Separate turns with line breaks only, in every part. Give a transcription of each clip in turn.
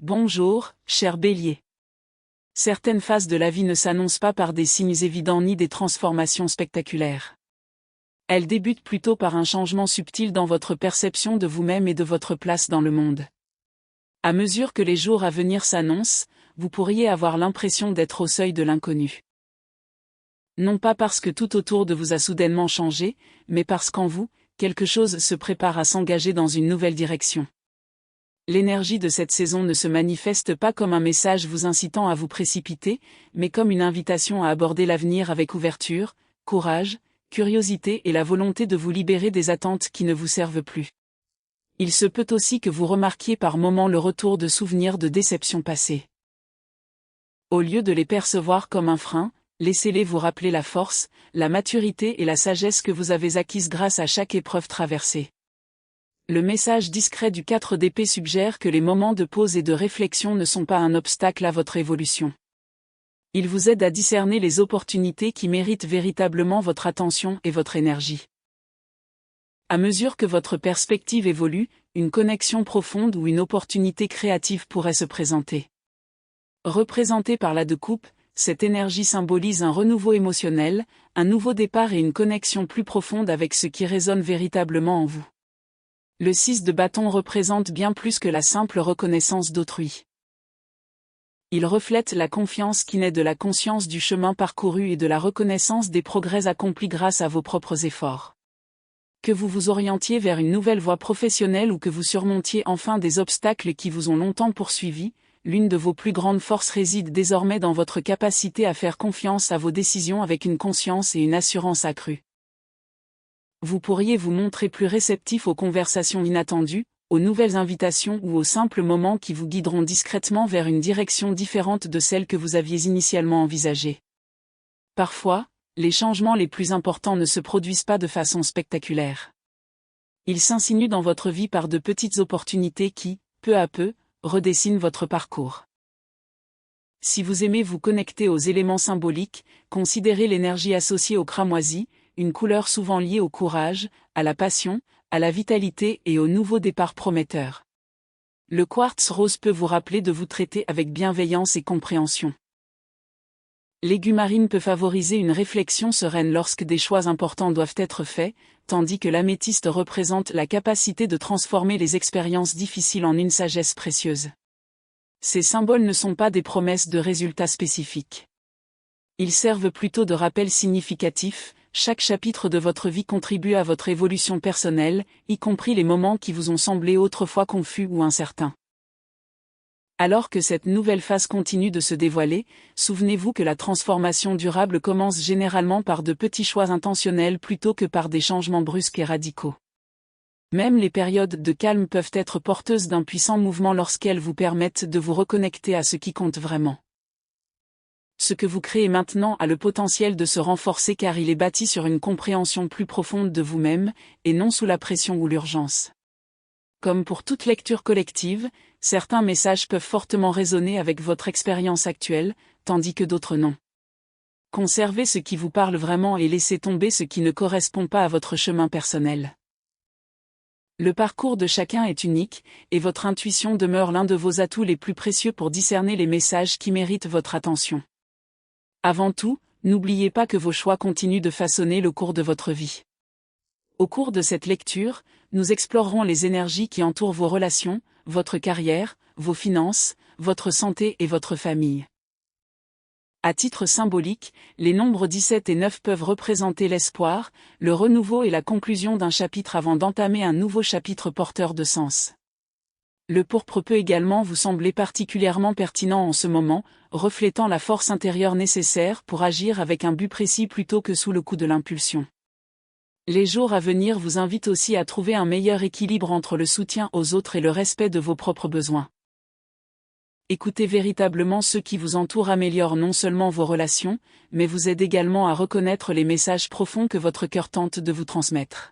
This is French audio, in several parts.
Bonjour, cher Bélier. Certaines phases de la vie ne s'annoncent pas par des signes évidents ni des transformations spectaculaires. Elles débutent plutôt par un changement subtil dans votre perception de vous-même et de votre place dans le monde. À mesure que les jours à venir s'annoncent, vous pourriez avoir l'impression d'être au seuil de l'inconnu. Non pas parce que tout autour de vous a soudainement changé, mais parce qu'en vous, quelque chose se prépare à s'engager dans une nouvelle direction. L'énergie de cette saison ne se manifeste pas comme un message vous incitant à vous précipiter, mais comme une invitation à aborder l'avenir avec ouverture, courage, curiosité et la volonté de vous libérer des attentes qui ne vous servent plus. Il se peut aussi que vous remarquiez par moments le retour de souvenirs de déceptions passées. Au lieu de les percevoir comme un frein, laissez-les vous rappeler la force, la maturité et la sagesse que vous avez acquises grâce à chaque épreuve traversée. Le message discret du 4 d'épée suggère que les moments de pause et de réflexion ne sont pas un obstacle à votre évolution. Il vous aide à discerner les opportunités qui méritent véritablement votre attention et votre énergie. À mesure que votre perspective évolue, une connexion profonde ou une opportunité créative pourrait se présenter. Représentée par la 2 de coupe, cette énergie symbolise un renouveau émotionnel, un nouveau départ et une connexion plus profonde avec ce qui résonne véritablement en vous. Le 6 de bâton représente bien plus que la simple reconnaissance d'autrui. Il reflète la confiance qui naît de la conscience du chemin parcouru et de la reconnaissance des progrès accomplis grâce à vos propres efforts. Que vous vous orientiez vers une nouvelle voie professionnelle ou que vous surmontiez enfin des obstacles qui vous ont longtemps poursuivi, l'une de vos plus grandes forces réside désormais dans votre capacité à faire confiance à vos décisions avec une conscience et une assurance accrues. Vous pourriez vous montrer plus réceptif aux conversations inattendues, aux nouvelles invitations ou aux simples moments qui vous guideront discrètement vers une direction différente de celle que vous aviez initialement envisagée. Parfois, les changements les plus importants ne se produisent pas de façon spectaculaire. Ils s'insinuent dans votre vie par de petites opportunités qui, peu à peu, redessinent votre parcours. Si vous aimez vous connecter aux éléments symboliques, considérez l'énergie associée au cramoisi, une couleur souvent liée au courage, à la passion, à la vitalité et au nouveau départ prometteur. Le quartz rose peut vous rappeler de vous traiter avec bienveillance et compréhension. L'aigumarine peut favoriser une réflexion sereine lorsque des choix importants doivent être faits, tandis que l'améthyste représente la capacité de transformer les expériences difficiles en une sagesse précieuse. Ces symboles ne sont pas des promesses de résultats spécifiques. Ils servent plutôt de rappels significatifs. Chaque chapitre de votre vie contribue à votre évolution personnelle, y compris les moments qui vous ont semblé autrefois confus ou incertains. Alors que cette nouvelle phase continue de se dévoiler, souvenez-vous que la transformation durable commence généralement par de petits choix intentionnels plutôt que par des changements brusques et radicaux. Même les périodes de calme peuvent être porteuses d'un puissant mouvement lorsqu'elles vous permettent de vous reconnecter à ce qui compte vraiment. Ce que vous créez maintenant a le potentiel de se renforcer car il est bâti sur une compréhension plus profonde de vous-même, et non sous la pression ou l'urgence. Comme pour toute lecture collective, certains messages peuvent fortement résonner avec votre expérience actuelle, tandis que d'autres non. Conservez ce qui vous parle vraiment et laissez tomber ce qui ne correspond pas à votre chemin personnel. Le parcours de chacun est unique, et votre intuition demeure l'un de vos atouts les plus précieux pour discerner les messages qui méritent votre attention. Avant tout, n'oubliez pas que vos choix continuent de façonner le cours de votre vie. Au cours de cette lecture, nous explorerons les énergies qui entourent vos relations, votre carrière, vos finances, votre santé et votre famille. À titre symbolique, les nombres 17 et 9 peuvent représenter l'espoir, le renouveau et la conclusion d'un chapitre avant d'entamer un nouveau chapitre porteur de sens. Le pourpre peut également vous sembler particulièrement pertinent en ce moment, reflétant la force intérieure nécessaire pour agir avec un but précis plutôt que sous le coup de l'impulsion. Les jours à venir vous invitent aussi à trouver un meilleur équilibre entre le soutien aux autres et le respect de vos propres besoins. Écouter véritablement ceux qui vous entourent améliore non seulement vos relations, mais vous aide également à reconnaître les messages profonds que votre cœur tente de vous transmettre.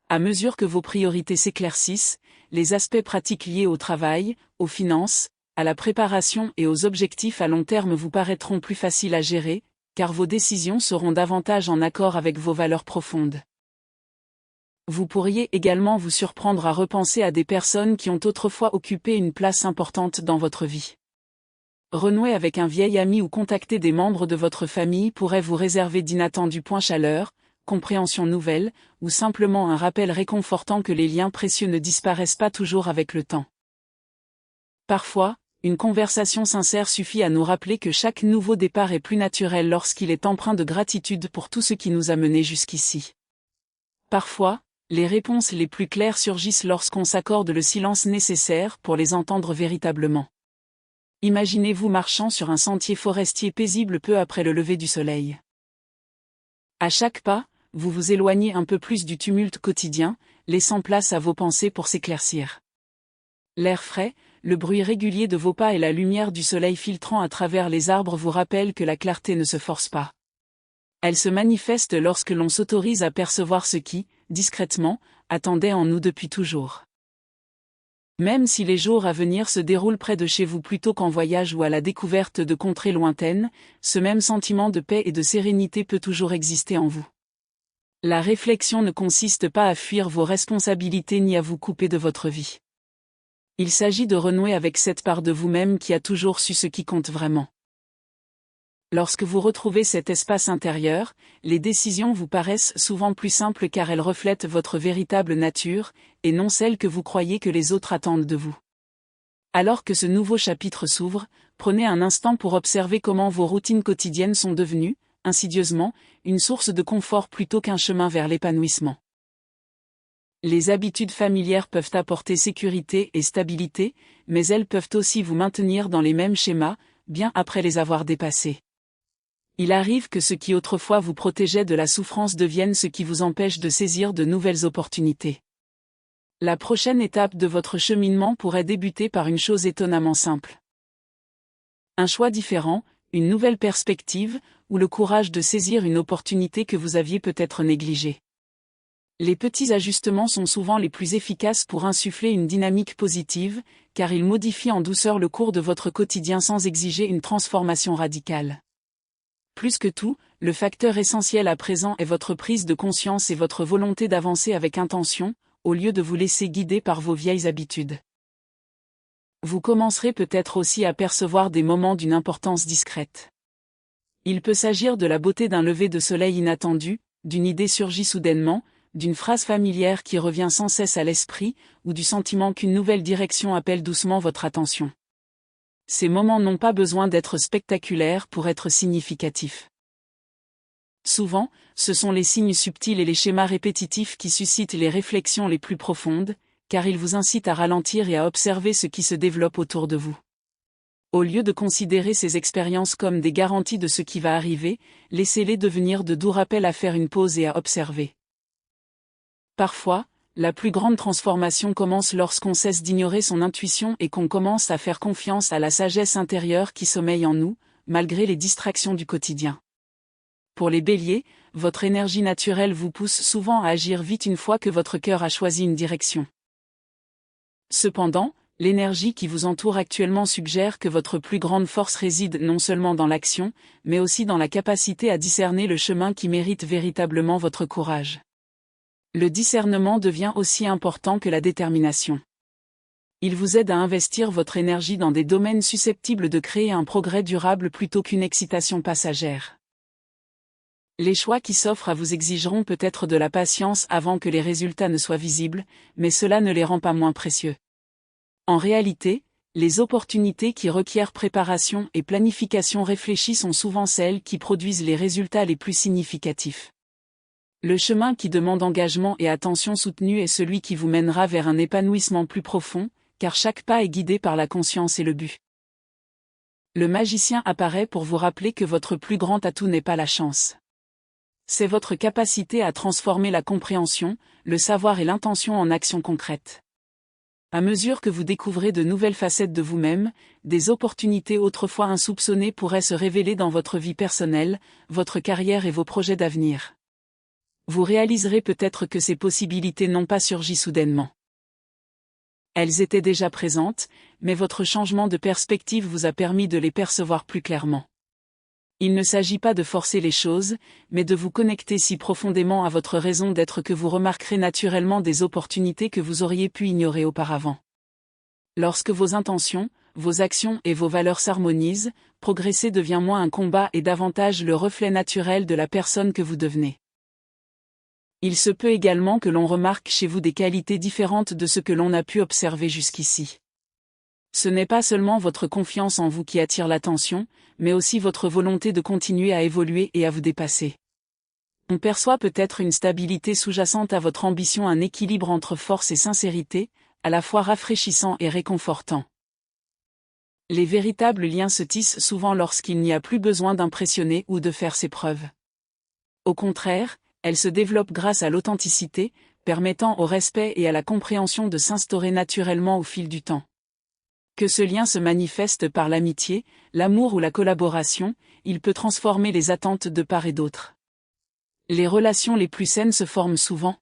À mesure que vos priorités s'éclaircissent, les aspects pratiques liés au travail, aux finances, à la préparation et aux objectifs à long terme vous paraîtront plus faciles à gérer, car vos décisions seront davantage en accord avec vos valeurs profondes. Vous pourriez également vous surprendre à repenser à des personnes qui ont autrefois occupé une place importante dans votre vie. Renouer avec un vieil ami ou contacter des membres de votre famille pourrait vous réserver d'inattendus points chaleur, compréhension nouvelle, ou simplement un rappel réconfortant que les liens précieux ne disparaissent pas toujours avec le temps. Parfois, une conversation sincère suffit à nous rappeler que chaque nouveau départ est plus naturel lorsqu'il est empreint de gratitude pour tout ce qui nous a menés jusqu'ici. Parfois, les réponses les plus claires surgissent lorsqu'on s'accorde le silence nécessaire pour les entendre véritablement. Imaginez-vous marchant sur un sentier forestier paisible peu après le lever du soleil. À chaque pas, vous vous éloignez un peu plus du tumulte quotidien, laissant place à vos pensées pour s'éclaircir. L'air frais, le bruit régulier de vos pas et la lumière du soleil filtrant à travers les arbres vous rappellent que la clarté ne se force pas. Elle se manifeste lorsque l'on s'autorise à percevoir ce qui, discrètement, attendait en nous depuis toujours. Même si les jours à venir se déroulent près de chez vous plutôt qu'en voyage ou à la découverte de contrées lointaines, ce même sentiment de paix et de sérénité peut toujours exister en vous. La réflexion ne consiste pas à fuir vos responsabilités ni à vous couper de votre vie. Il s'agit de renouer avec cette part de vous-même qui a toujours su ce qui compte vraiment. Lorsque vous retrouvez cet espace intérieur, les décisions vous paraissent souvent plus simples car elles reflètent votre véritable nature, et non celle que vous croyez que les autres attendent de vous. Alors que ce nouveau chapitre s'ouvre, prenez un instant pour observer comment vos routines quotidiennes sont devenues, insidieusement, une source de confort plutôt qu'un chemin vers l'épanouissement. Les habitudes familières peuvent apporter sécurité et stabilité, mais elles peuvent aussi vous maintenir dans les mêmes schémas, bien après les avoir dépassés. Il arrive que ce qui autrefois vous protégeait de la souffrance devienne ce qui vous empêche de saisir de nouvelles opportunités. La prochaine étape de votre cheminement pourrait débuter par une chose étonnamment simple. Un choix différent, une nouvelle perspective, ou le courage de saisir une opportunité que vous aviez peut-être négligée. Les petits ajustements sont souvent les plus efficaces pour insuffler une dynamique positive, car ils modifient en douceur le cours de votre quotidien sans exiger une transformation radicale. Plus que tout, le facteur essentiel à présent est votre prise de conscience et votre volonté d'avancer avec intention, au lieu de vous laisser guider par vos vieilles habitudes. Vous commencerez peut-être aussi à percevoir des moments d'une importance discrète. Il peut s'agir de la beauté d'un lever de soleil inattendu, d'une idée surgie soudainement, d'une phrase familière qui revient sans cesse à l'esprit, ou du sentiment qu'une nouvelle direction appelle doucement votre attention. Ces moments n'ont pas besoin d'être spectaculaires pour être significatifs. Souvent, ce sont les signes subtils et les schémas répétitifs qui suscitent les réflexions les plus profondes, car ils vous incitent à ralentir et à observer ce qui se développe autour de vous. Au lieu de considérer ces expériences comme des garanties de ce qui va arriver, laissez-les devenir de doux rappels à faire une pause et à observer. Parfois, la plus grande transformation commence lorsqu'on cesse d'ignorer son intuition et qu'on commence à faire confiance à la sagesse intérieure qui sommeille en nous, malgré les distractions du quotidien. Pour les béliers, votre énergie naturelle vous pousse souvent à agir vite une fois que votre cœur a choisi une direction. Cependant, l'énergie qui vous entoure actuellement suggère que votre plus grande force réside non seulement dans l'action, mais aussi dans la capacité à discerner le chemin qui mérite véritablement votre courage. Le discernement devient aussi important que la détermination. Il vous aide à investir votre énergie dans des domaines susceptibles de créer un progrès durable plutôt qu'une excitation passagère. Les choix qui s'offrent à vous exigeront peut-être de la patience avant que les résultats ne soient visibles, mais cela ne les rend pas moins précieux. En réalité, les opportunités qui requièrent préparation et planification réfléchie sont souvent celles qui produisent les résultats les plus significatifs. Le chemin qui demande engagement et attention soutenue est celui qui vous mènera vers un épanouissement plus profond, car chaque pas est guidé par la conscience et le but. Le magicien apparaît pour vous rappeler que votre plus grand atout n'est pas la chance. C'est votre capacité à transformer la compréhension, le savoir et l'intention en actions concrètes. À mesure que vous découvrez de nouvelles facettes de vous-même, des opportunités autrefois insoupçonnées pourraient se révéler dans votre vie personnelle, votre carrière et vos projets d'avenir. Vous réaliserez peut-être que ces possibilités n'ont pas surgi soudainement. Elles étaient déjà présentes, mais votre changement de perspective vous a permis de les percevoir plus clairement. Il ne s'agit pas de forcer les choses, mais de vous connecter si profondément à votre raison d'être que vous remarquerez naturellement des opportunités que vous auriez pu ignorer auparavant. Lorsque vos intentions, vos actions et vos valeurs s'harmonisent, progresser devient moins un combat et davantage le reflet naturel de la personne que vous devenez. Il se peut également que l'on remarque chez vous des qualités différentes de ce que l'on a pu observer jusqu'ici. Ce n'est pas seulement votre confiance en vous qui attire l'attention, mais aussi votre volonté de continuer à évoluer et à vous dépasser. On perçoit peut-être une stabilité sous-jacente à votre ambition, un équilibre entre force et sincérité, à la fois rafraîchissant et réconfortant. Les véritables liens se tissent souvent lorsqu'il n'y a plus besoin d'impressionner ou de faire ses preuves. Au contraire, elles se développent grâce à l'authenticité, permettant au respect et à la compréhension de s'instaurer naturellement au fil du temps. Que ce lien se manifeste par l'amitié, l'amour ou la collaboration, il peut transformer les attentes de part et d'autre. Les relations les plus saines se forment souvent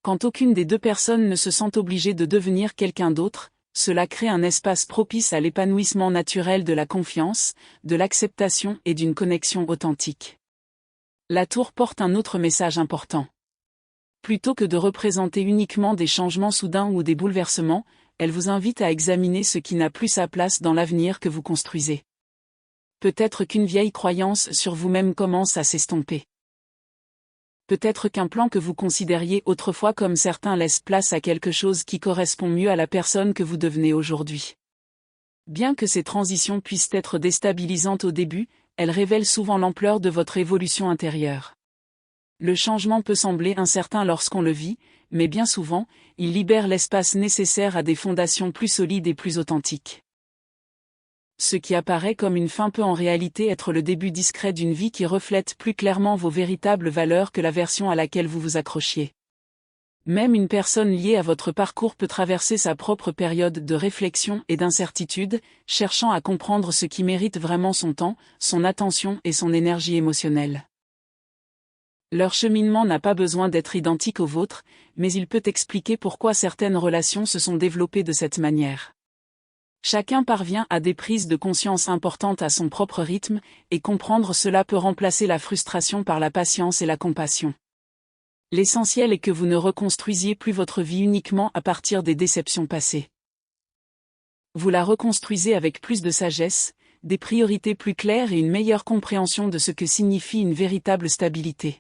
quand aucune des deux personnes ne se sent obligée de devenir quelqu'un d'autre. Cela crée un espace propice à l'épanouissement naturel de la confiance, de l'acceptation et d'une connexion authentique. La tour porte un autre message important. Plutôt que de représenter uniquement des changements soudains ou des bouleversements, elle vous invite à examiner ce qui n'a plus sa place dans l'avenir que vous construisez. Peut-être qu'une vieille croyance sur vous-même commence à s'estomper. Peut-être qu'un plan que vous considériez autrefois comme certain laisse place à quelque chose qui correspond mieux à la personne que vous devenez aujourd'hui. Bien que ces transitions puissent être déstabilisantes au début, elles révèlent souvent l'ampleur de votre évolution intérieure. Le changement peut sembler incertain lorsqu'on le vit, mais bien souvent, il libère l'espace nécessaire à des fondations plus solides et plus authentiques. Ce qui apparaît comme une fin peut en réalité être le début discret d'une vie qui reflète plus clairement vos véritables valeurs que la version à laquelle vous vous accrochiez. Même une personne liée à votre parcours peut traverser sa propre période de réflexion et d'incertitude, cherchant à comprendre ce qui mérite vraiment son temps, son attention et son énergie émotionnelle. Leur cheminement n'a pas besoin d'être identique au vôtre, mais il peut expliquer pourquoi certaines relations se sont développées de cette manière. Chacun parvient à des prises de conscience importantes à son propre rythme, et comprendre cela peut remplacer la frustration par la patience et la compassion. L'essentiel est que vous ne reconstruisiez plus votre vie uniquement à partir des déceptions passées. Vous la reconstruisez avec plus de sagesse, des priorités plus claires et une meilleure compréhension de ce que signifie une véritable stabilité.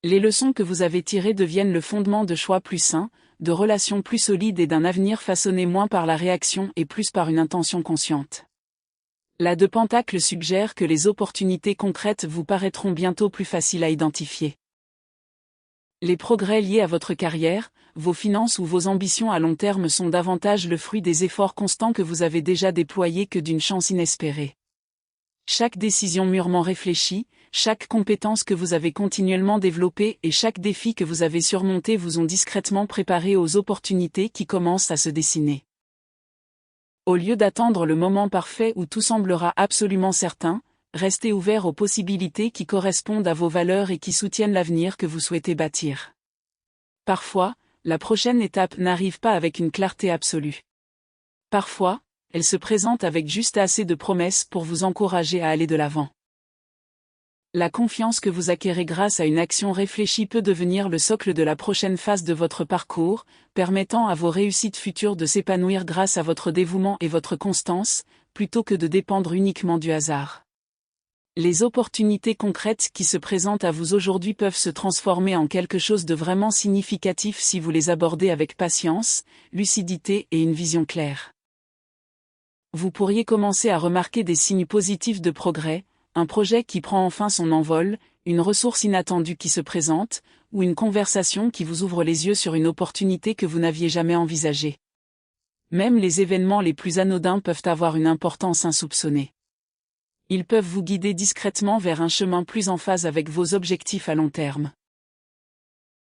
Les leçons que vous avez tirées deviennent le fondement de choix plus sains, de relations plus solides et d'un avenir façonné moins par la réaction et plus par une intention consciente. La de Pentacle suggère que les opportunités concrètes vous paraîtront bientôt plus faciles à identifier. Les progrès liés à votre carrière, vos finances ou vos ambitions à long terme sont davantage le fruit des efforts constants que vous avez déjà déployés que d'une chance inespérée. Chaque décision mûrement réfléchie, chaque compétence que vous avez continuellement développée et chaque défi que vous avez surmonté vous ont discrètement préparé aux opportunités qui commencent à se dessiner. Au lieu d'attendre le moment parfait où tout semblera absolument certain, restez ouvert aux possibilités qui correspondent à vos valeurs et qui soutiennent l'avenir que vous souhaitez bâtir. Parfois, la prochaine étape n'arrive pas avec une clarté absolue. Parfois, elle se présente avec juste assez de promesses pour vous encourager à aller de l'avant. La confiance que vous acquérez grâce à une action réfléchie peut devenir le socle de la prochaine phase de votre parcours, permettant à vos réussites futures de s'épanouir grâce à votre dévouement et votre constance, plutôt que de dépendre uniquement du hasard. Les opportunités concrètes qui se présentent à vous aujourd'hui peuvent se transformer en quelque chose de vraiment significatif si vous les abordez avec patience, lucidité et une vision claire. Vous pourriez commencer à remarquer des signes positifs de progrès, un projet qui prend enfin son envol, une ressource inattendue qui se présente, ou une conversation qui vous ouvre les yeux sur une opportunité que vous n'aviez jamais envisagée. Même les événements les plus anodins peuvent avoir une importance insoupçonnée. Ils peuvent vous guider discrètement vers un chemin plus en phase avec vos objectifs à long terme.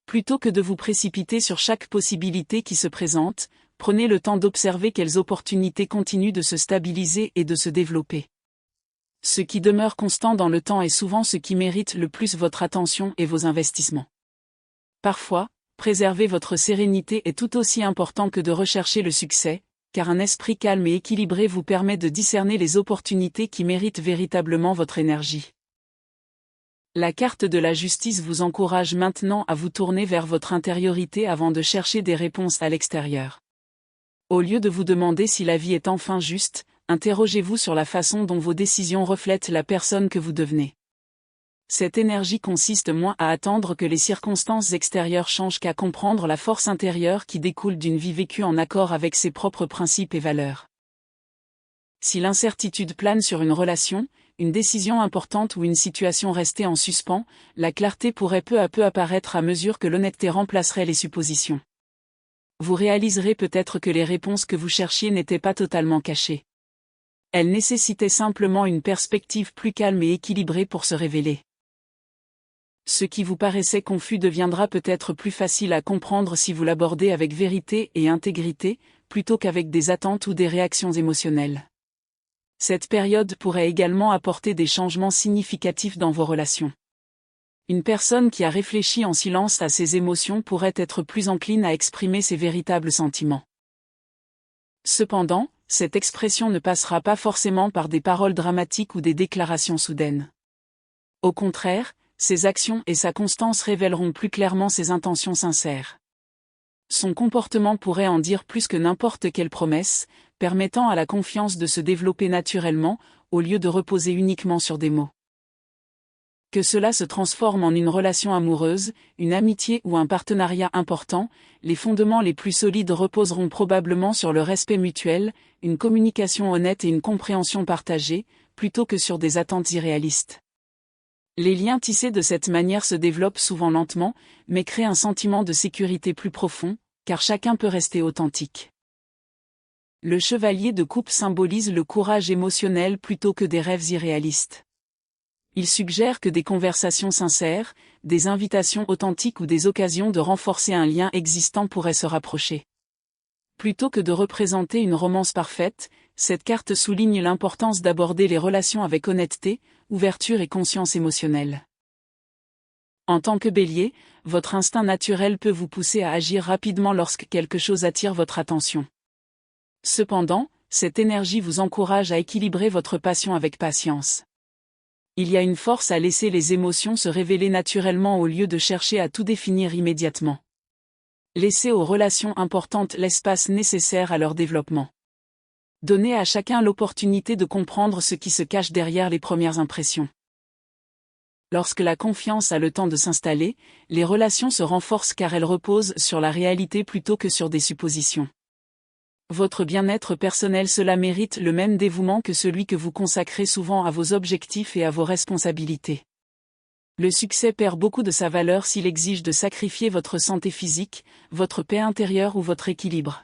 Plutôt que de vous précipiter sur chaque possibilité qui se présente, prenez le temps d'observer quelles opportunités continuent de se stabiliser et de se développer. Ce qui demeure constant dans le temps est souvent ce qui mérite le plus votre attention et vos investissements. Parfois, préserver votre sérénité est tout aussi important que de rechercher le succès, car un esprit calme et équilibré vous permet de discerner les opportunités qui méritent véritablement votre énergie. La carte de la justice vous encourage maintenant à vous tourner vers votre intériorité avant de chercher des réponses à l'extérieur. Au lieu de vous demander si la vie est enfin juste, interrogez-vous sur la façon dont vos décisions reflètent la personne que vous devenez. Cette énergie consiste moins à attendre que les circonstances extérieures changent qu'à comprendre la force intérieure qui découle d'une vie vécue en accord avec ses propres principes et valeurs. Si l'incertitude plane sur une relation, une décision importante ou une situation restée en suspens, la clarté pourrait peu à peu apparaître à mesure que l'honnêteté remplacerait les suppositions. Vous réaliserez peut-être que les réponses que vous cherchiez n'étaient pas totalement cachées. Elles nécessitaient simplement une perspective plus calme et équilibrée pour se révéler. Ce qui vous paraissait confus deviendra peut-être plus facile à comprendre si vous l'abordez avec vérité et intégrité, plutôt qu'avec des attentes ou des réactions émotionnelles. Cette période pourrait également apporter des changements significatifs dans vos relations. Une personne qui a réfléchi en silence à ses émotions pourrait être plus encline à exprimer ses véritables sentiments. Cependant, cette expression ne passera pas forcément par des paroles dramatiques ou des déclarations soudaines. Au contraire, ses actions et sa constance révéleront plus clairement ses intentions sincères. Son comportement pourrait en dire plus que n'importe quelle promesse, permettant à la confiance de se développer naturellement, au lieu de reposer uniquement sur des mots. Que cela se transforme en une relation amoureuse, une amitié ou un partenariat important, les fondements les plus solides reposeront probablement sur le respect mutuel, une communication honnête et une compréhension partagée, plutôt que sur des attentes irréalistes. Les liens tissés de cette manière se développent souvent lentement, mais créent un sentiment de sécurité plus profond, car chacun peut rester authentique. Le chevalier de coupe symbolise le courage émotionnel plutôt que des rêves irréalistes. Il suggère que des conversations sincères, des invitations authentiques ou des occasions de renforcer un lien existant pourraient se rapprocher. Plutôt que de représenter une romance parfaite, cette carte souligne l'importance d'aborder les relations avec honnêteté, ouverture et conscience émotionnelle. En tant que Bélier, votre instinct naturel peut vous pousser à agir rapidement lorsque quelque chose attire votre attention. Cependant, cette énergie vous encourage à équilibrer votre passion avec patience. Il y a une force à laisser les émotions se révéler naturellement au lieu de chercher à tout définir immédiatement. Laissez aux relations importantes l'espace nécessaire à leur développement. Donnez à chacun l'opportunité de comprendre ce qui se cache derrière les premières impressions. Lorsque la confiance a le temps de s'installer, les relations se renforcent car elles reposent sur la réalité plutôt que sur des suppositions. Votre bien-être personnel cela mérite le même dévouement que celui que vous consacrez souvent à vos objectifs et à vos responsabilités. Le succès perd beaucoup de sa valeur s'il exige de sacrifier votre santé physique, votre paix intérieure ou votre équilibre.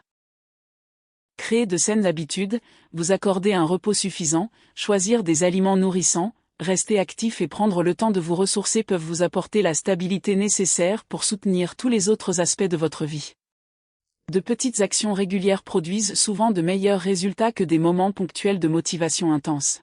Créer de saines habitudes, vous accorder un repos suffisant, choisir des aliments nourrissants, rester actif et prendre le temps de vous ressourcer peuvent vous apporter la stabilité nécessaire pour soutenir tous les autres aspects de votre vie. De petites actions régulières produisent souvent de meilleurs résultats que des moments ponctuels de motivation intense.